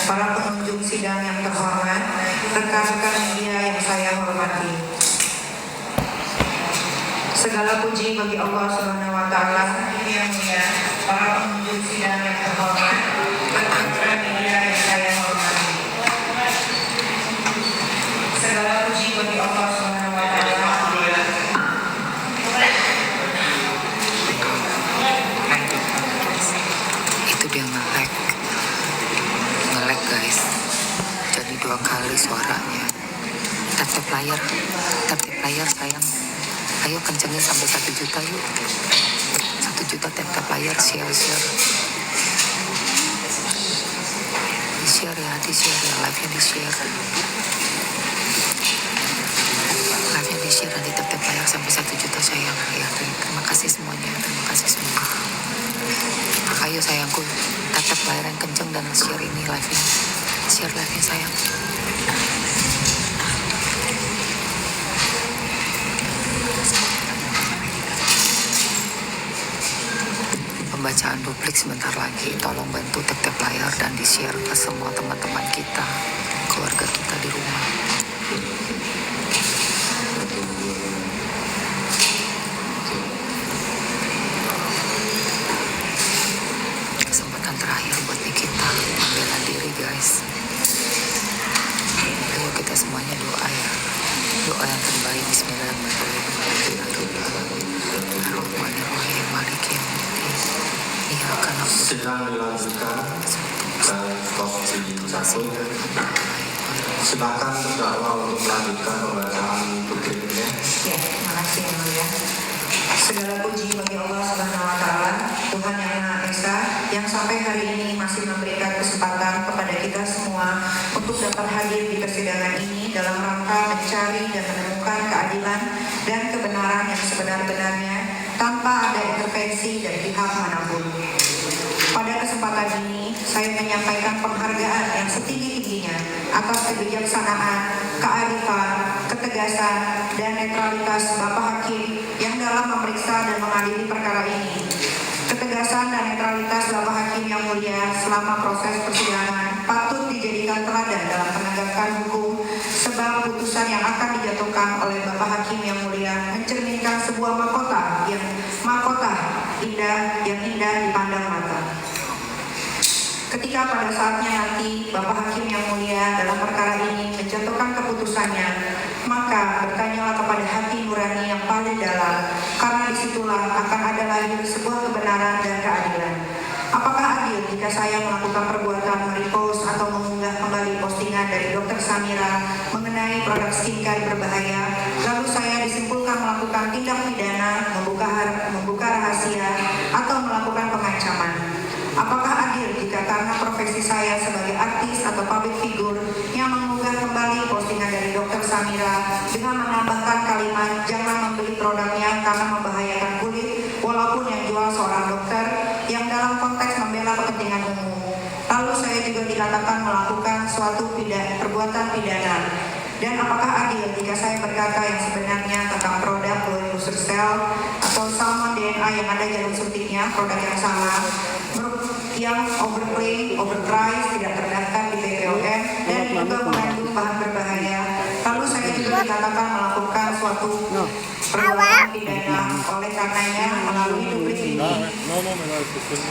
para pengunjung sidang yang terhormat, rekan-rekan media yang saya hormati. Segala puji bagi Allah Subhanahu wa Ta'ala. Yang mulia, para pengunjung sidang yang terhormat, rekan-rekan media yang saya hormati. Segala puji bagi Allah Subhanahu wa Ta'ala. Itu dia nge-lag guys, jadi 2 kali suaranya. Tap layar sayang, ayo kencengin sampai 1 juta yuk. 1 juta tap layar, share di share ya, live-nya di share nanti tap layar sampai 1 juta sayang ya. Terima kasih semuanya, ayo sayangku, tap layar yang kenceng dan share ini live-nya, share live-nya sayang. Pembacaan duplik sebentar lagi, tolong bantu tap layar dan di share ke semua teman-teman kita, keluarga kita di rumah. Kesempatan terakhir buat kita membela diri guys. Ayo kita semuanya doa ya, doa yang terbaik. Bismillahirrahmanirrahim. Sedang dilanjutkan dan posisi 1. Silakan terdakwa untuk melanjutkan pembacaan dupliknya. Ya, terima kasih yang mulia. Segala puji bagi Allah Subhanahu wa Ta'ala, Tuhan yang Maha Esa, yang sampai hari ini masih memberikan kesempatan kepada kita semua untuk dapat hadir di persidangan ini dalam rangka mencari dan menemukan keadilan dan kebenaran yang sebenar-benarnya tanpa ada intervensi dari pihak manapun. Pada kesempatan ini, saya menyampaikan penghargaan yang setinggi-tingginya atas kebijaksanaan, kearifan, ketegasan, dan netralitas Bapak Hakim yang dalam memeriksa dan mengadili perkara ini. Ketegasan dan netralitas Bapak Hakim yang mulia selama proses persidangan patut dijadikan teladan dalam penegakan hukum, sebab putusan yang akan dijatuhkan oleh Bapak Hakim yang mulia mencerminkan sebuah mahkota yang indah dipandang mata. Ketika pada saatnya nanti Bapak Hakim yang mulia dalam perkara ini menjatuhkan keputusannya, maka bertanyalah kepada hati nurani yang paling dalam, karena disitulah akan ada lahir sebuah kebenaran dan keadilan. Apakah adil jika saya melakukan perbuatan merepost atau mengunggah kembali postingan dari Dr. Samira mengenai produk skincare berbahaya, lalu saya disimpulkan melakukan tindak pidana, membuka rahasia, atau melakukan pengancaman? Apakah adil jika karena profesi saya sebagai artis atau public figure yang mengunggah kembali postingan dari Dr. Samira dengan menambahkan kalimat jangan membeli produknya karena membahayakan kulit, walaupun yang jual seorang dokter yang dalam konteks membela kepentingan umum, lalu saya juga dikatakan melakukan suatu perbuatan pidana? Dan apakah adil jika saya berkata yang sebenarnya tentang produk Blue Booster Cell atau salmon DNA yang ada jarum suntiknya, produk yang sama, yang overclaim, overprice, tidak terdaftar di BPOM, dan juga mengandung bahan berbahaya, lalu saya juga dikatakan melakukan suatu perbuatan pidana? Oleh karenanya, melalui duplik ini,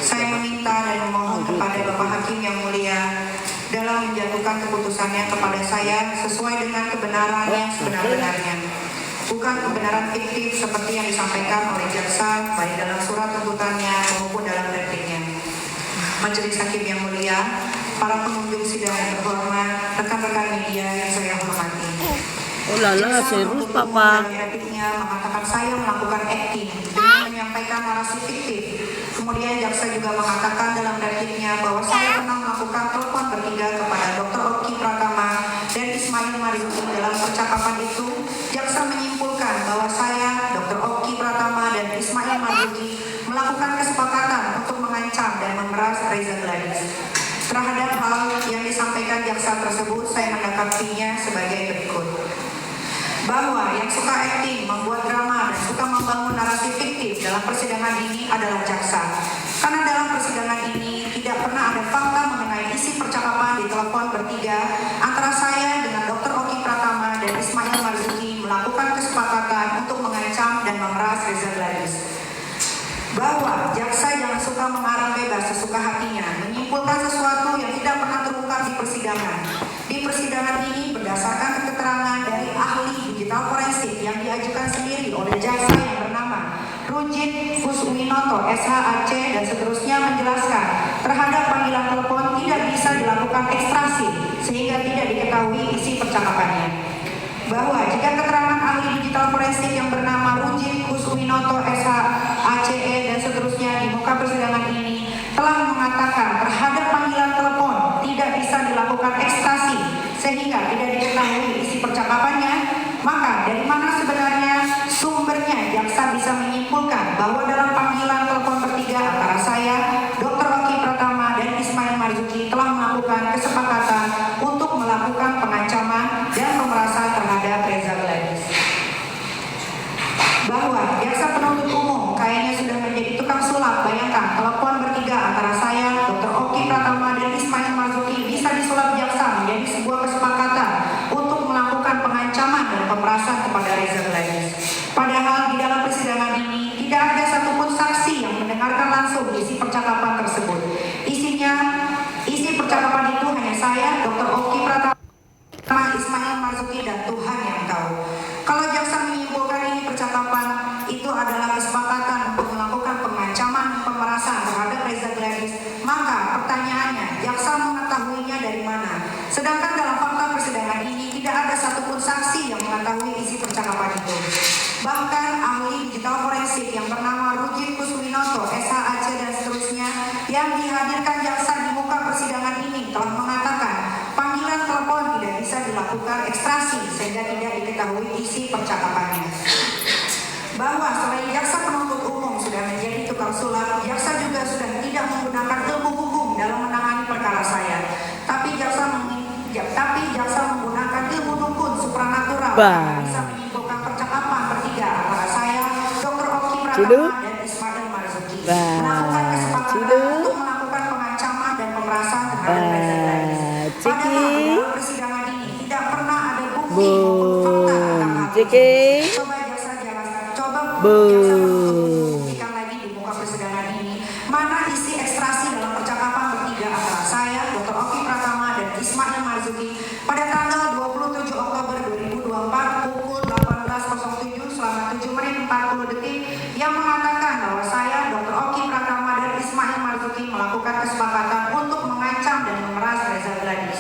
saya meminta dan memohon kepada Bapak Hakim yang mulia dalam menjatuhkan keputusannya kepada saya sesuai dengan kebenaran yang sebenar-benarnya, bukan kebenaran fiktif seperti yang disampaikan oleh jaksa baik dalam surat tuntutannya maupun dalam repliknya. Majelis Hakim yang mulia, para pengunjung sidang yang terhormat, rekan-rekan media yang saya hormati. Oh lala, serius Papa. Repliknya mengatakan saya melakukan acting dengan menyampaikan narasi fiktif. Kemudian jaksa juga mengatakan dalam repliknya bahwa saya pernah melakukan telepon bertiga kepada Dr. Oki Pratama dan Ismail Marzuki. Dalam percakapan itu, jaksa menyimpulkan bahwa saya, Dr. Oki Pratama, dan Ismail Marzuki melakukan kesepakatan untuk mengancam dan memeras Reza Gladys. Terhadap hal yang disampaikan jaksa tersebut, saya menanggapinya sebagai berikut. Bahwa yang suka acting, membuat drama, dan suka membangun narasi fiktif dalam persidangan ini adalah jaksa. Karena dalam persidangan ini tidak pernah ada fakta mengenai isi percakapan di ditelepon bertiga antara saya dengan Dr. Oki Pratama dan Ismail Marzuki melakukan kesepakatan untuk mengancam dan memeras Reza Gladys. Bahwa jaksa jangan suka mengarang bebas sesuka hatinya, menyimpulkan sesuatu yang tidak pernah terungkap di persidangan. Di persidangan ini berdasarkan keterangan dari ahli digital forensik yang diajukan sendiri oleh jaksa yang bernama Rujit Kuswinoto, SHAC dan seterusnya menjelaskan terhadap panggilan telepon tidak bisa dilakukan ekstraksi sehingga tidak diketahui isi percakapannya. Bahwa jika keterangan ahli digital forensik yang bernama Rujit Kuswinoto, SHACE dan seterusnya di muka persidangan ini telah mengatakan terhadap panggilan telepon tidak bisa dilakukan ekstasi sehingga tidak diketahui isi percakapannya, maka dari mana sebenarnya sumbernya jaksa bisa menyimpulkan bahwa dalam panggilan telepon bertiga antara saya, Dr. Oki Pratama dan Ismail Marzuki telah melakukan kesepakatan untuk melakukan pengancaman dan pemerasan terhadap Reza Gladys. Bahwa jaksa penuntut umum kayaknya sudah menjadi tukang sulap. Bayangkan telepon bertiga antara saya, Dr. Oki Pratama dan Ismail Marzuki bisa disulap jaksa menjadi sebuah kesepakatan untuk melakukan pengancaman dan pemerasan kepada Reza Gladys. Padahal di dalam persidangan ini tidak ada satupun saksi yang mendengarkan langsung isi percakapan tersebut. Isi percakapan itu hanya saya, Dr. Oki Pratama, Ismail Marzuki dan Tuhan yang tahu. Kalau jaksa menyimpulkan ini percakapan itu adalah kesepakatan untuk melakukan pengancaman pemerasan terhadap Reza Gladys, maka pertanyaannya, jaksa mengetahuinya dari mana? Sedangkan dalam fakta persidangan ini tidak ada satupun saksi yang mengetahui isi percakapan itu. Bahkan ahli digital forensik yang bernama Rujit Kuswinoto, SHAC dan seterusnya yang dihadirkan jaksa di muka persidangan ini telah mengatakan panggilan telepon tidak bisa dilakukan ekstrasi sehingga tidak diketahui isi percakapannya. Bahwa selain jaksa penuntut umum sudah menjadi tukang sulap, jaksa juga sudah tidak menggunakan ilmu hukum dalam menangani perkara saya. Tapi jaksa menggunakan ilmu dukun supranatural yang bisa menyimpulkan percakapan bertiga antara saya, Dr. Oki Pratama dan Ismail Marzuki melakukan kesepakatan untuk melakukan pengancaman dan pemerasan terhadap Reza Gladys. Padahal dalam persidangan ini tidak pernah ada bukti maupun fakta tentang hal ini. Coba jaksa buktikan lagi di muka persidangan ini mana isi ekstrasi dalam percakapan bertiga antara saya, Dr. Oki Pratama dan Ismail Marzuki pada tanggal 27 Oktober 2024 pukul 18.07 selama 7 menit 40 detik yang mengatakan bahwa saya, Dr. Oki Pratama dan Ismail Marzuki melakukan kesepakatan untuk mengancam dan memeras Reza Gladys.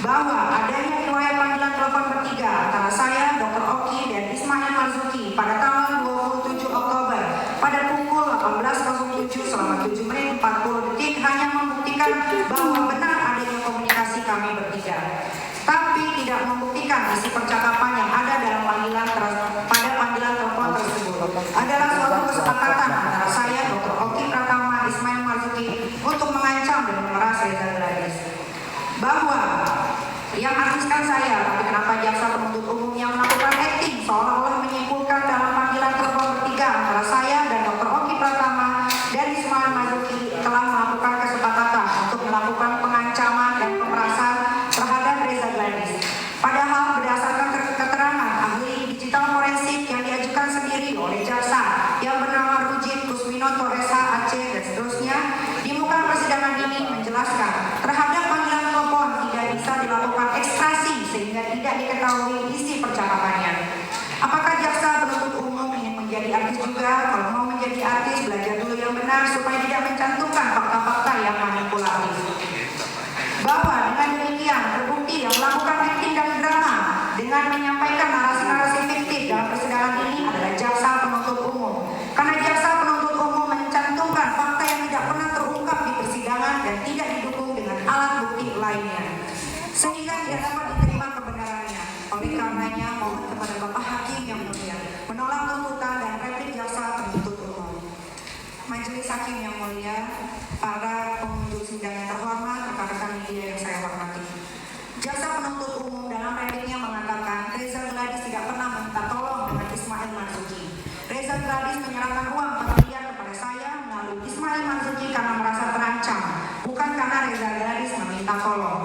Bahwa adanya riwayat panggilan telepon bertiga antara saya, Dr. Oki dan Ismail Marzuki pada tanggal 27 Oktober pada pukul 18.07 selama 7 menit 40 detik hanya membuktikan bahwa benar adanya komunikasi kami bertiga, tapi tidak membuktikan isi percakapan yang ada dalam pada panggilan telepon tersebut adalah suatu kesepakatan antara saya, Dr. Oki Pratama, Ismail Marzuki untuk mengancam dan memeras Reza Gladys. Bahwa yang artiskan saya, tapi kenapa jaksa penuntut umum yang melakukan acting seolah-olah menyimpulkan dalam panggilan telepon bertiga antara saya dan Dr. Oki Pratama dan Ismail Marzuki telah melakukan kesepakatan untuk melakukan pengancaman dan pemerasan terhadap Reza Gladys. Padahal berdasarkan keterangan ahli digital forensik yang diajukan sendiri oleh jaksa yang bernama Rujit Kuswinoto, SHAC dan seterusnya di muka persidangan ini menjelaskan terhadap panggilan telepon tidak bisa dilakukan ekstrasi sehingga tidak diketahui isi percakapannya. Apakah jaksa penuntut umum ingin menjadi artis juga? Kalau mau menjadi artis, belajar dulu yang benar supaya tidak mencantumkan fakta-fakta yang manipulatif. Bahwa dengan demikian terbukti yang melakukan acting dan drama dengan menyampaikan narasi-narasi fiktif dalam persidangan ini adalah jaksa penuntut umum. Karena jaksa penuntut umum mencantumkan fakta yang tidak pernah terungkap di persidangan dan tidak didukung dengan alat bukti lainnya, sehingga tidak dapat diterima kebenarannya. Oleh karenanya mohon kepada Bapak Hakim yang mulia menolak tuntutan dan replik jaksa penuntut umum. Majelis Hakim yang mulia, para pengunjung sidang yang terhormat, rekan-rekan media yang saya hormati. Jaksa penuntut umum dalam repliknya mengatakan Reza Gladys tidak pernah meminta tolong dengan Ismail Marzuki. Reza Gladys menyerahkan uang pemberian kepada saya melalui Ismail Marzuki karena merasa terancam, bukan karena Reza Gladys meminta tolong.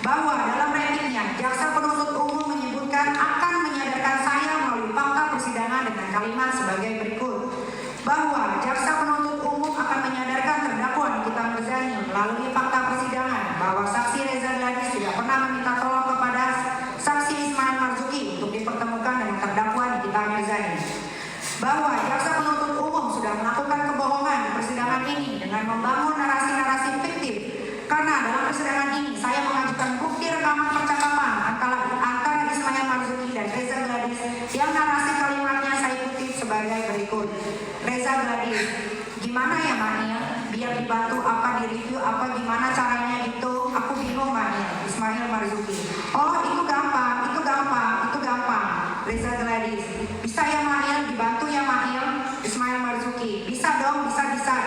bahwa dalam repliknya jaksa penuntut umum menyebutkan akan menyadarkan saya melalui fakta persidangan dengan kalimat sebagai berikut, bahwa jaksa penuntut umum akan menyadarkan terdakwa Nikita Mirzani melalui fakta persidangan bahwa saksi Reza Gladys tidak pernah meminta tolong kepada saksi Ismail Marzuki untuk dipertemukan dengan terdakwa Nikita Mirzani, bahwa jaksa penuntut umum sudah melakukan kebohongan di persidangan ini dengan membangun narasi-narasi fiktif, karena dalam persidangan ini saya mengajukan bukti rekaman percakapan antara Ismail Marzuki dan Reza Gladys yang narasi kalimatnya saya kutip sebagai berikut. Reza Gladys, gimana ya Ma'il? Biar dibantu apa, direview apa, gimana caranya gitu? Aku bingung Ma'il. Ismail Marzuki, oh itu gampang, itu gampang, itu gampang. Reza Gladys, bisa ya Ma'il, dibantu ya Ma'il. Ismail Marzuki, bisa dong, bisa.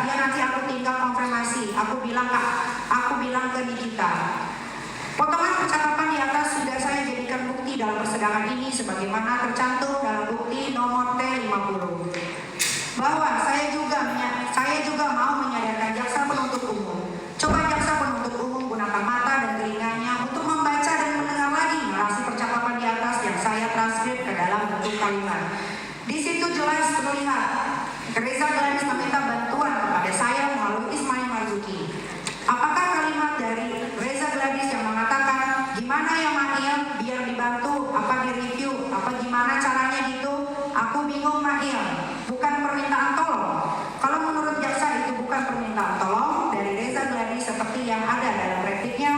Ya nanti aku tinggal konfirmasi. Aku bilang ke Nikita. Potongan percakapan di atas sudah saya jadikan bukti dalam persidangan ini sebagaimana tercantum dalam bukti nomor T50. Bahwa saya juga mau menyadarkan jaksa penuntut umum. Coba jaksa penuntut umum gunakan mata dan telinganya untuk membaca dan mendengar lagi narasi percakapan di atas yang saya transkrip ke dalam bentuk kalimat. Di situ jelas terlihat Reza Gladys meminta bantuan kepada saya melalui Ismail Marzuki. Apakah kalimat dari Reza Gladys yang mengatakan gimana ya Ma'il, biar dibantu apa, direview apa, gimana caranya gitu? Aku bingung Ma'il, bukan permintaan tolong. Kalau menurut jaksa itu bukan permintaan tolong dari Reza Gladys seperti yang ada dalam repliknya,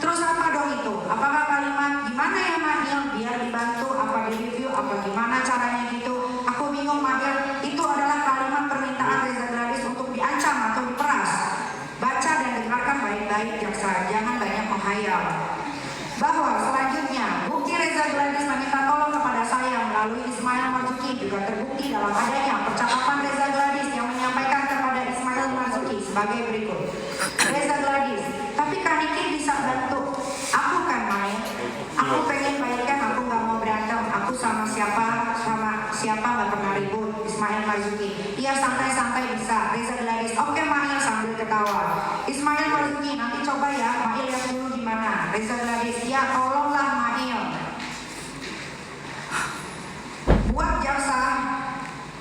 terus apa dong itu? Apakah kalimat gimana ya Ma'il, biar dibantu apa, direview apa, gimana caranya gitu? Aku bingung Ma'il, itu adalah kalimat permintaan Reza Gladys untuk diancam atau diperas. Baca dan dengarkan baik-baik jaksa, jangan banyak menghayal. Bahwa selanjutnya bukti Reza Gladys meminta tolong kepada saya melalui Ismail Marzuki juga terbukti dalam adanya percakapan Reza Gladys yang menyampaikan kepada Ismail Marzuki sebagai berikut. Reza Gladys, tapi Kak Niki bisa bantu aku kan main, aku pengen baikan, aku gak mau berantem, aku sama siapa gak pernah ribut. Ismail Marzuki, iya santai-santai bisa. Reza Gladys, oke Ma'il sambil ketawa. Ismail Marzuki, nanti coba ya Ma'il lihat dulu gimana. Reza Gladys, ya tolonglah Ma'il. Buat jaksa,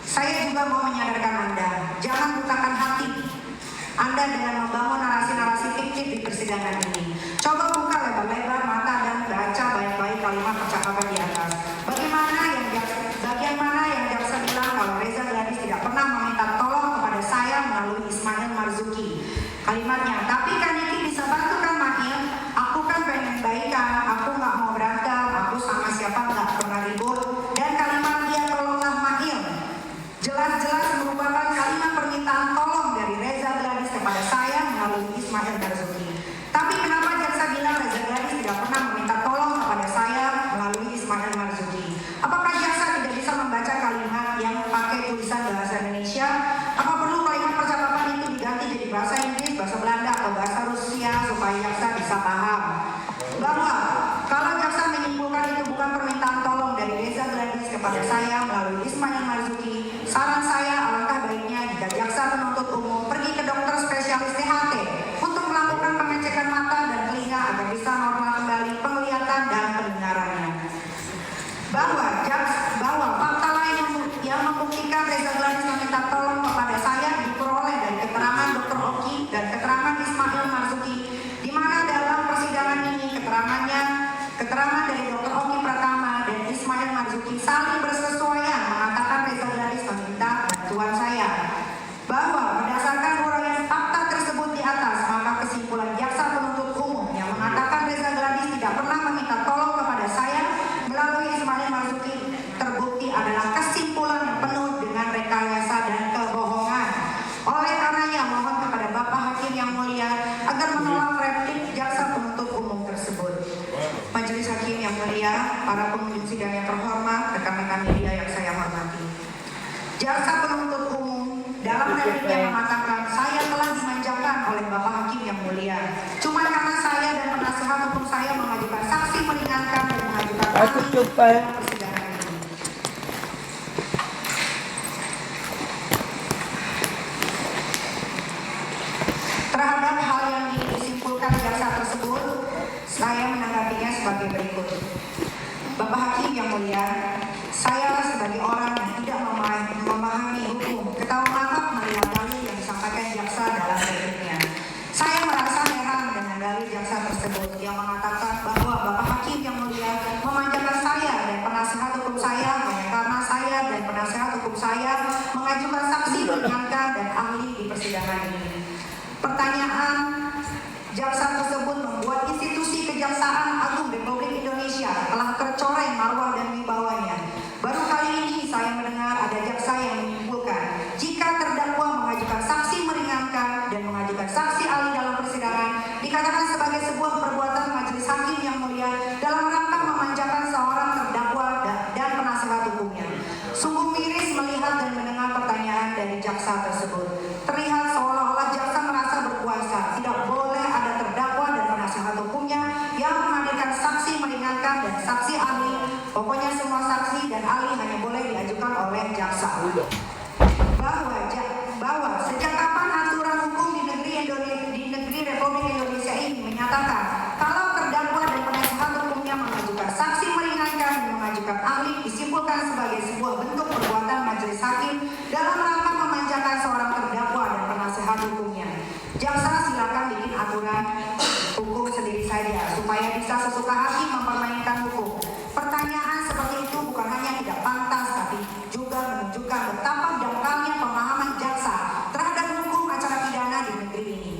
saya juga mau menyadarkan Anda, jangan butakan hati Anda dengan membangun narasi-narasi fiktif di persidangan ini. Coba buka lebar-lebar mata dan baca baik-baik kalimat percakapan di atas. Bagian mana yang jaksa bilang kalau Reza Gladys tidak pernah meminta tolong kepada saya melalui Ismail Marzuki. Kalimatnya, tapi kan Niki bisa bantu kan Ma'il? Aku kan pengen baikan, aku gak mau berantem, aku sama siapa gak pernah ribut. Dan kalimat dia tolonglah Ma'il jelas-jelas merupakan kalimat permintaan tolong dari Reza Gladys kepada saya melalui Ismail Marzuki. Tapi kenapa jaksa bilang Reza Gladys tidak pernah meminta tolong kepada saya melalui Ismail Marzuki? Apakah jaksa tidak bisa membaca kalimat yang pakai tulisan bahasa Indonesia? Apa perlu kalimat percakapan itu diganti jadi bahasa Inggris, bahasa Belanda, atau bahasa Rusia supaya jaksa bisa paham? Bahwa kalau jaksa menyimpulkan itu bukan permintaan tolong dari Reza Gladys kepada saya melalui Ismail Marzuki, saran saya alangkah baiknya jika jaksa penuntut umum pergi ke dokter spesialis THT untuk melakukan pengecekan mata dan telinga agar bisa normal kembali penglihatan dan pendengarannya. Bahwa fakta lain yang membuktikan Reza Gladys meminta tolong kepada saya diperoleh dari keterangan Dr. Oki dan keterangan Ismail Marzuki, di mana dalam persidangan ini keterangan dari Dr. Oki Pratama dan Ismail Marzuki saling bersesuaian mengatakan Reza Gladys meminta bantuan saya. Bahwa berdasarkan uraian fakta tersebut di atas, maka kesimpulan jaksa penuntut umum yang mengatakan Reza Gladys tidak pernah meminta tolong kepada saya melalui Ismail Marzuki terbukti adalah kesimpulan yang penuh dengan rekayasa dan kebohongan. Oleh karenanya mohon kepada Bapak Hakim yang mulia agar menolak replik jaksa penuntut umum tersebut. Majelis Hakim yang mulia, para pengunjung sidang yang terhormat, rekan-rekan media yang saya hormati. Jaksa penuntut umum dalam repliknya mengatakan saya telah dimanjakan oleh Bapak Hakim yang mulia. Cuma karena saya dan penasihat hukum saya mengajukan saksi meringankan dan mengajukan persidangan ini. Terhadap hal yang disimpulkan jaksa tersebut, saya menanggapi sebagai berikut. Bapak Hakim yang mulia, saya sebagai orang yang tidak memahami hukum ketahuan melihat dalil yang disampaikan jaksa dalam repliknya. Saya merasa heran dengan dalil jaksa tersebut yang mengatakan bahwa Bapak Hakim yang mulia memanjakan saya dan penasihat hukum saya hanya karena saya dan penasihat hukum saya mengajukan saksi meringankan dan ahli di persidangan ini. Pertanyaan jaksa tersebut membuat institusi Kejaksaan Agung Republik Indonesia telah tercoreng marwah dan wibawanya. Baru kali ini saya mendengar ada jaksa yang menyimpulkan jika terdakwa mengajukan saksi meringankan dan mengajukan saksi ahli dalam persidangan dikatakan sebagai sebuah perbuatan majelis hakim yang mulia dalam rangka memanjakan seorang terdakwa dan penasihat hukumnya. Sungguh miris melihat dan mendengar pertanyaan dari jaksa tersebut. Terlihat seolah-olah jaksa merasa berkuasa, tidak boleh ada terdakwa dan penasihat hukumnya yang menghadirkan saksi meringankan dan saksi ahli. Pokoknya semua saksi dan ahli hanya boleh diajukan oleh jaksa. Bahwa sejak kapan aturan hukum di negeri Republik Indonesia ini menyatakan kalau terdakwa dan penasihat hukumnya mengajukan saksi meringankan dan mengajukan ahli disimpulkan sebagai sebuah bentuk perbuatan majelis hakim dalam rangka memanjakan seorang terdakwa dan penasihat hukumnya. Jaksa silakan bikin aturan hukum sendiri saja supaya bisa sesuka hati mempermainkan hukum. Pertanyaan seperti itu bukan hanya tidak pantas tapi juga menunjukkan betapa dangkalnya pemahaman jaksa terhadap hukum acara pidana di negeri ini.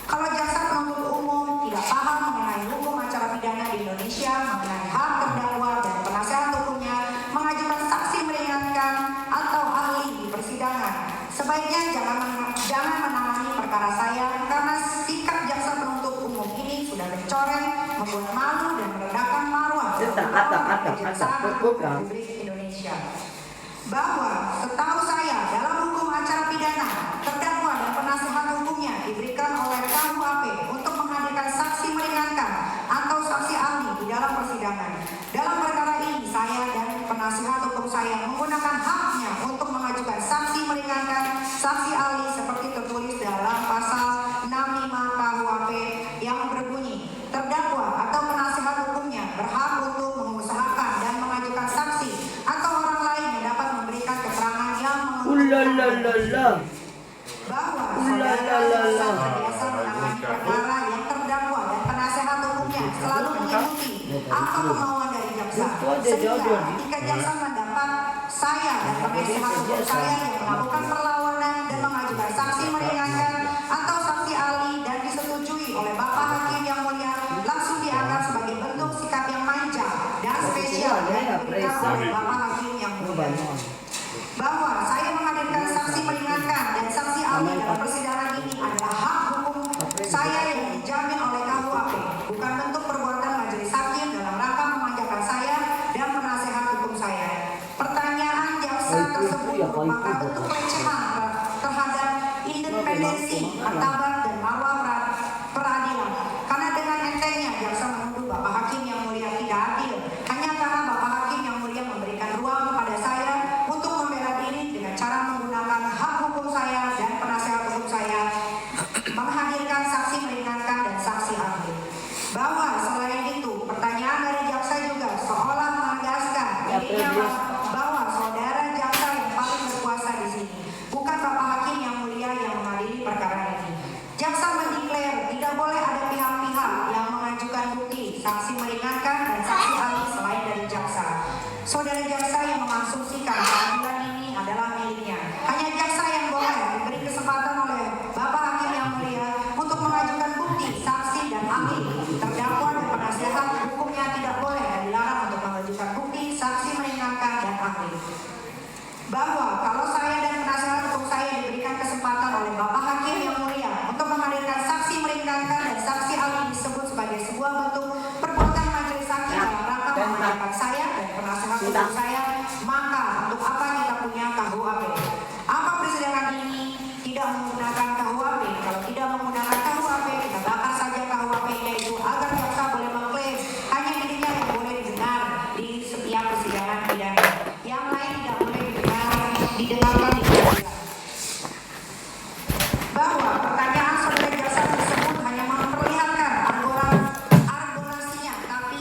Kalau jaksa penuntut umum tidak paham mengenai hukum acara pidana di Indonesia, mengenai hak terdakwa dan penasihat hukumnya mengajukan saksi meringankan atau ahli di persidangan, sebaiknya jangan menangani perkara saya karena sikap jaksa penuntut umum ini sudah mencoreng, membuat malu dan merendahkan marwah Kejaksaan Republik Indonesia. Bahwa setahu saya dalam hukum acara pidana, terdakwa dan penasihat hukumnya diberikan oleh KUHP untuk menghadirkan saksi meringankan atau saksi ahli di dalam persidangan. Dalam perkara ini saya dan penasihat hukum saya menggunakan haknya untuk mengajukan saksi meringankan, saksi ahli seperti tertulis dalam pasal 65 KUHP yang berbunyi terdakwa atau penasihat hukumnya berhak untuk mengusahakan dan mengajukan saksi atau orang lain yang dapat memberikan keterangan yang menguntungkan bahwa saudara biasa menangani perkara yang terdakwa dan penasihat hukumnya selalu mengikuti apa kemauan dari jaksa. Sehingga ketika jaksa mendapat saya dan penasihat hukum saya yang melakukan perlawanan dan mengajukan saksi meringankan atau saksi ahli dan disetujui oleh Bapak Hakim yang mulia, langsung dianggap sebagai bentuk sikap yang manja dan spesial yang diberikan oleh Bapak Hakim yang mulia. Bahwa saya menghadirkan saksi meringankan dan saksi ahli dalam persidangan ini adalah hak hukum saya yang dijamin oleh KUHP, bukan bentuk perbuatan majelis hakim dalam rangka memanjakan saya dan penasihat hukum saya. Pertanyaan jaksa tersebut merupakan bentuk pelecehan terhadap independensi, martabat dan marwah peradilan. Karena dengan entengnya jaksa menuduh Bapak Hakim yang mulia tidak adil hanya karena Bapak Hakim yang mulia memberikan ruang kepada saya untuk membela diri dengan cara menggunakan hak hukum saya dan penasihat hukum saya menghadirkan saksi meringankan dan saksi ahli. Bahwa selain itu, pertanyaan dari jaksa juga seolah menegaskan dirinya bahwa saudara jaksa yang paling berkuasa di sini bukan Bapak Hakim yang mulia yang mengadili perkara ini. Jaksa mendeklar tidak boleh ada pihak-pihak yang mengajukan bukti, saksi meringankan dan saksi ahli selain dari jaksa. Saudara jaksa yang mengasumsikan keadilan ini adalah miliknya. Hanya jaksa yang boleh diberi kesempatan oleh Bapak Hakim yang mulia untuk mengajukan bukti, saksi dan ahli. Terdakwa dan penasihat hukumnya tidak boleh dan dilarang untuk mengajukan bukti, saksi meringankan dan ahli. Bahwa kalau saya dan penasihat hukum saya diberikan kesempatan oleh Bapak Hakim yang mulia untuk menghadirkan saksi meringankan dan saksi ahli disebut sebagai sebuah bentuk perbuatan majelis hakim dalam rangka memanjakan saya dan penasihat hukum saya, maka untuk apa kita punya KUHP? Apa persidangan ini tidak menggunakan KUHP? Kalau tidak menggunakan KUHP, kita bakar saja KUHP-nya itu agar jaksa boleh mengklaim hanya dirinya yang boleh didengar di setiap persidangan pidana. Yang lain tidak boleh didengarkan di pengadilan. Bahwa pertanyaan saudara jaksa tersebut hanya memperlihatkan argumentasinya, tapi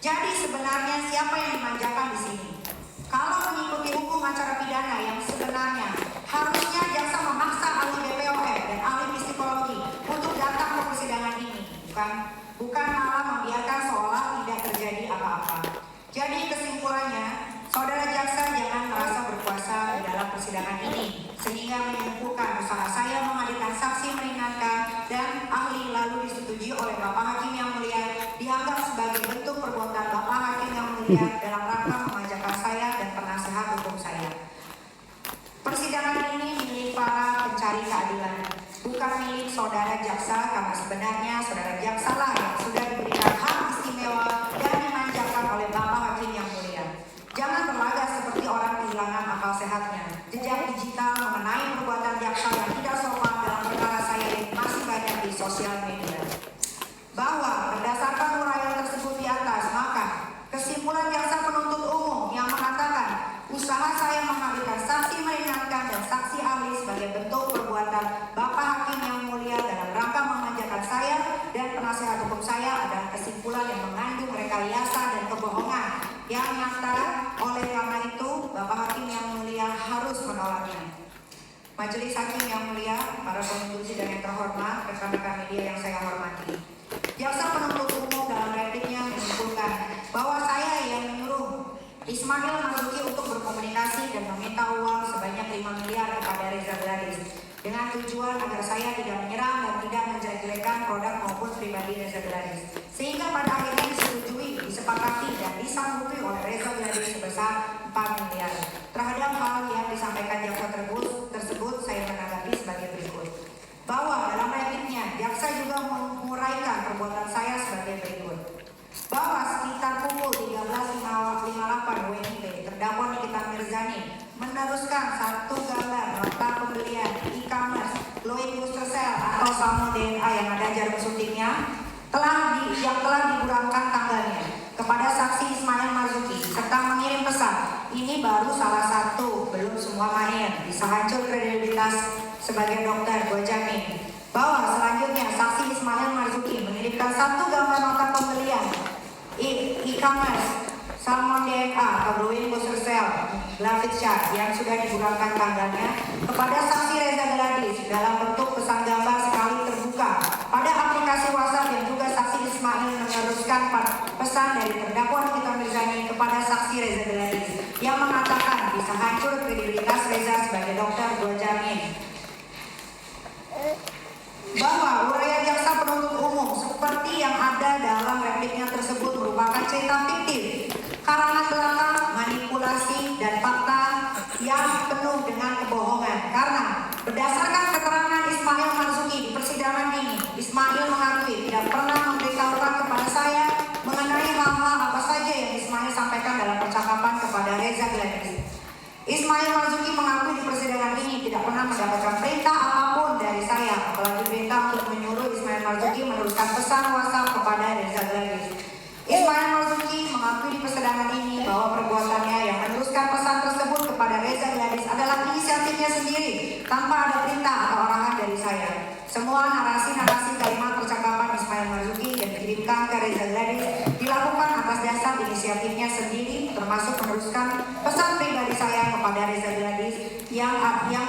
Jadi sebenarnya siapa yang dimanjakan di sini? Kalau mengikuti hukum acara pidana yang sebenarnya, harusnya jaksa memaksa ahli BPOM dan ahli psikologi untuk datang ke persidangan ini, bukan malah membiarkan seolah tidak terjadi apa-apa. Jadi kesimpulannya, saudara jaksa jangan merasa berkuasa di dalam persidangan ini, sehingga menyimpulkan usaha saya menghadirkan saksi meringankan dan ahli lalu disetujui oleh Bapak Hakim yang mulia dianggap sebagai bentuk perbuatan Bapak Hakim yang mulia dalam rangka memanjakan saya dan penasehat hukum saya. Persidangan ini milik para pencari keadilan, bukan milik saudara jaksa, karena sebenarnya saudara jaksa lah yang sudah diberikan hak istimewa dan dimanjakan oleh Bapak Hakim yang mulia. Jangan berlagak seperti orang kehilangan akal sehatnya. Jejak digital mengenai perbuatan jaksa yang tidak sopan dalam perkara saya ini masih banyak di sosial media. Bahwa berdasarkan uraian tersebut di atas, maka kesimpulan jaksa penuntut umum yang mengatakan usaha saya menghadirkan saksi meringankan dan saksi ahli sebagai bentuk perbuatan Bapak Hakim yang mulia dalam rangka memanjakan saya dan penasehat hukum saya adalah kesimpulan yang mengandung rekayasa dan kebohongan yang nyata. Oleh karena itu, Bapak Hakim yang mulia harus menolaknya. Majelis Hakim yang mulia, para penuntut sidang yang terhormat, rekan-rekan media yang saya hormati. Jaksa penuntut umum dalam repliknya menyimpulkan bahwa saya yang menyuruh Ismail Marzuki untuk berkomunikasi dan meminta uang sebanyak 5 miliar kepada Reza Gladys dengan tujuan agar saya tidak menyerang dan tidak menjelek-jelekan produk maupun pribadi Reza Gladys, sehingga pada akhirnya disetujui, disepakati dan disanggupi oleh Reza Gladys sebesar 4 miliar. Terhadap hal yang disampaikan jaksa tersebut saya menanggapi sebagai berikut. Bahwa dalam repliknya jaksa juga menguraikan perbuatan saya sebagai berikut. Bahwa sekitar pukul 13.58 WIB terdakwa Nikita Mirzani meneruskan satu gambar nota pembelian e-commerce Loin Booster Cell atau Salmon DNA yang ada jarum suntiknya yang telah diburamkan tanggalnya kepada saksi Ismail Marzuki serta mengirim pesan, ini baru salah satu, belum semua main, bisa hancur kredibilitas sebagai dokter, gua jamin. Bahwa selanjutnya saksi Ismail Marzuki mengirimkan satu gambar nota pembelian e-commerce Salmon DNA atau Loin Booster Cell Glavitcha yang sudah diburamkan tanggalnya kepada saksi Reza Gladys dalam bentuk pesan gambar sekali terbuka pada aplikasi WhatsApp, yang juga saksi Ismail meneruskan pesan dari terdakwa Nikita Mirzani kepada saksi Reza Gladys yang mengatakan bisa hancur kredibilitas Reza sebagai dokter, gua jamin. Bahwa uraian jaksa penuntut umum seperti yang ada dalam repliknya tersebut merupakan cerita fiktif, karangan belakang, manipulasi, dan fakta yang penuh dengan kebohongan. Karena berdasarkan keterangan Ismail Marzuki di persidangan ini, Ismail mengakui tidak pernah memberitahukan kepada saya mengenai hal-hal apa saja yang Ismail sampaikan dalam percakapan kepada Reza Gladys. Ismail Marzuki mengakui di persidangan ini tidak pernah mendapatkan perintah apapun dari saya, apalagi perintah untuk menyuruh Ismail Marzuki meneruskan pesan WhatsApp kepada Reza Gladys. Ismail Marzuki mengakui di persidangan ini bahwa perbuatannya yang meneruskan pesan tersebut kepada Reza Gladys adalah inisiatifnya sendiri tanpa ada perintah atau arahan dari saya. Semua narasi-narasi kalimat percakapan Ismail Marzuki yang dikirimkan ke Reza Gladys dilakukan atas dasar inisiatifnya sendiri, termasuk meneruskan pesan pribadi saya kepada Reza Gladys yang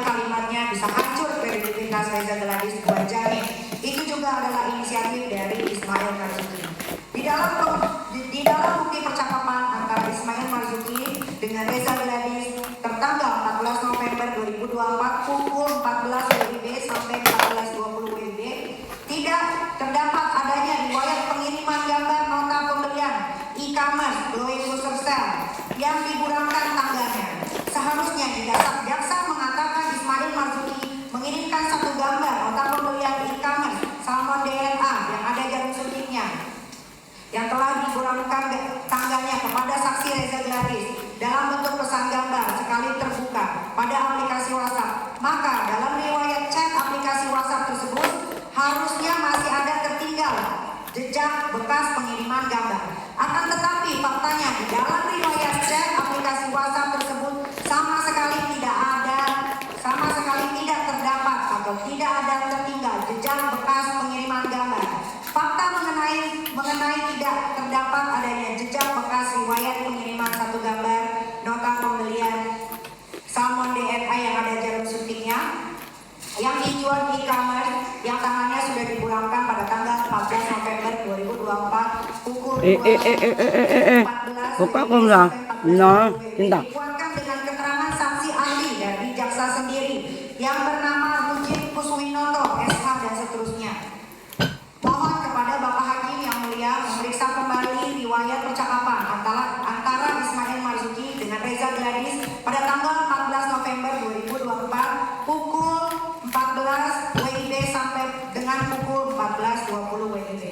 kalimatnya bisa hancur kredibilitas Reza Gladys, gua jamin. Itu juga adalah inisiatif dari Ismail Marzuki. Di dalam bukti percakapan antara Ismail Marzuki dengan Reza Gladys tertanggal 14 November 2024 pukul 14 WIB sampai 14.20 WIB tidak terdapat adanya riwayat pengiriman gambar nota pembelian e-commerce Loin Booster Cell yang diburamkan tanggalnya. Seharusnya jaksa mengatakan Ismail Marzuki mengirimkan satu gambar nota pembelian e-commerce Salmon DNA yang ada jarum suntiknya yang telah diburamkan tanggalnya kepada saksi Reza Gladys dalam bentuk pesan gambar sekali terbuka pada aplikasi WhatsApp. Maka dalam riwayat chat aplikasi WhatsApp tersebut harusnya masih ada tertinggal jejak bekas pengiriman gambar. Akan tetapi faktanya di dalam riwayat chat aplikasi WhatsApp tersebut sama sekali tidak terdapat atau tidak ada tertinggal jejak bekas pengiriman gambar. Fakta mengenai tidak terdapat adanya jejak pukul Buka kok lah. Nah, cinta. dikuatkan dengan keterangan saksi ahli dari jaksa sendiri yang bernama Rujin Kuswinoto, SH dan seterusnya. Mohon kepada Bapak Hakim yang mulia memeriksa kembali riwayat percakapan antara Ismail Marzuki dengan Reza Gladys pada tanggal 14 November 2024 pukul 14 WIB sampai dengan pukul 14.20 WIB.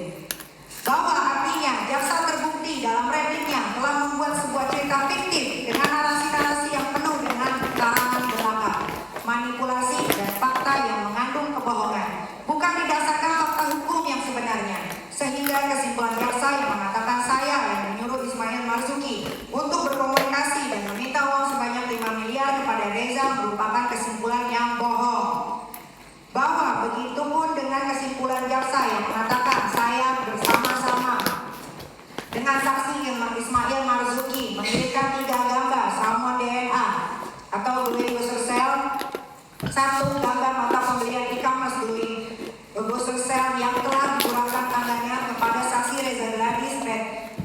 Bahwa artinya jaksa terbukti dalam repliknya telah membuat sebuah cerita fiktif dengan narasi-narasi yang penuh dengan karangan belaka, manipulasi dan fakta yang mengandung kebohongan, bukan didasarkan fakta hukum yang sebenarnya, sehingga kesimpulan jaksa yang mengatakan saya yang menyuruh Ismail Marzuki untuk berkomunikasi dan meminta uang sebanyak 5 miliar kepada Reza merupakan kesimpulan yang bohong. Bahwa begitu pun dengan kesimpulan jaksa yang mengatakan saya bersama-sama dengan saksi Ismail Marzuki mengirimkan 3 gambar salmon DNA atau Louis Busersel, 1 gambar nota pembelian e-commerce Louis Busersel yang telah dikurangkan tangannya kepada saksi Reza Gladys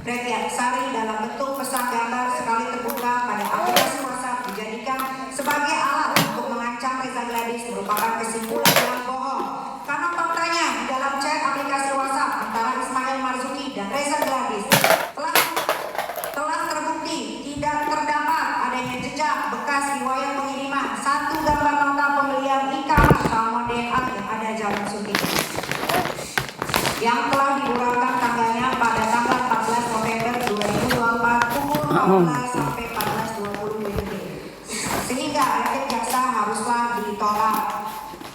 Pretiaksari dalam bentuk pesan gambar sekali terbuka pada aplikasi WhatsApp dijadikan sebagai alat untuk mengancam Reza Gladys merupakan kesimpulan yang bohong. Karena faktanya di dalam chat aplikasi WhatsApp antara Ismail Marzuki dan Reza Gladys telah terbukti tidak terdapat adanya jejak bekas riwayat pengiriman 1 gambar nota pembelian e-commerce salmon DNA yang ada jalan syuting yang telah diurangkan tanggalnya pada tanggal 14 November 2024 pukul 14 sampai 14.20 WIB. Sehingga replik jaksa haruslah ditolak.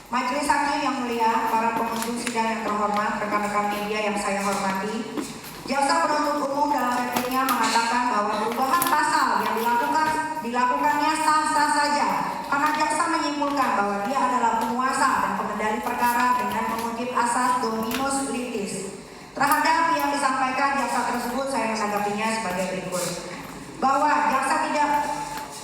Majelis Hakim yang mulia, para pengunjung sidang yang terhormat, rekan-rekan media yang saya hormati, jaksa penuntut umum dalam repliknya mengatakan bahwa perubahan pasal yang dilakukannya sah-sah saja karena jaksa menyimpulkan bahwa dia adalah penguasa dan pengendali perkara dengan mengutip asas dominus litis. Terhadap yang disampaikan jaksa tersebut saya menanggapinya sebagai berikut. Bahwa jaksa tidak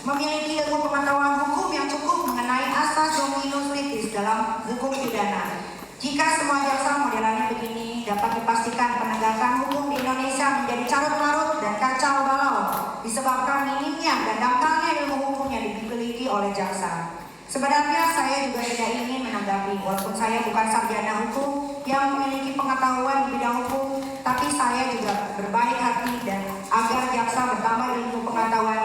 memiliki ilmu pengetahuan hukum yang cukup mengenai asas dominus litis dalam hukum pidana. Jika semua jaksa modelannya begini, dapat dipastikan penegakan hukum di Indonesia menjadi carut-marut dan kacau balau disebabkan minimnya dan dangkalnya ilmu hukum yang dimiliki oleh jaksa. Sebenarnya saya juga tidak ingin menanggapi, walaupun saya bukan sarjana hukum yang memiliki pengetahuan di bidang hukum, tapi saya juga berbaik hati dan agar jaksa bertambah ilmu pengetahuan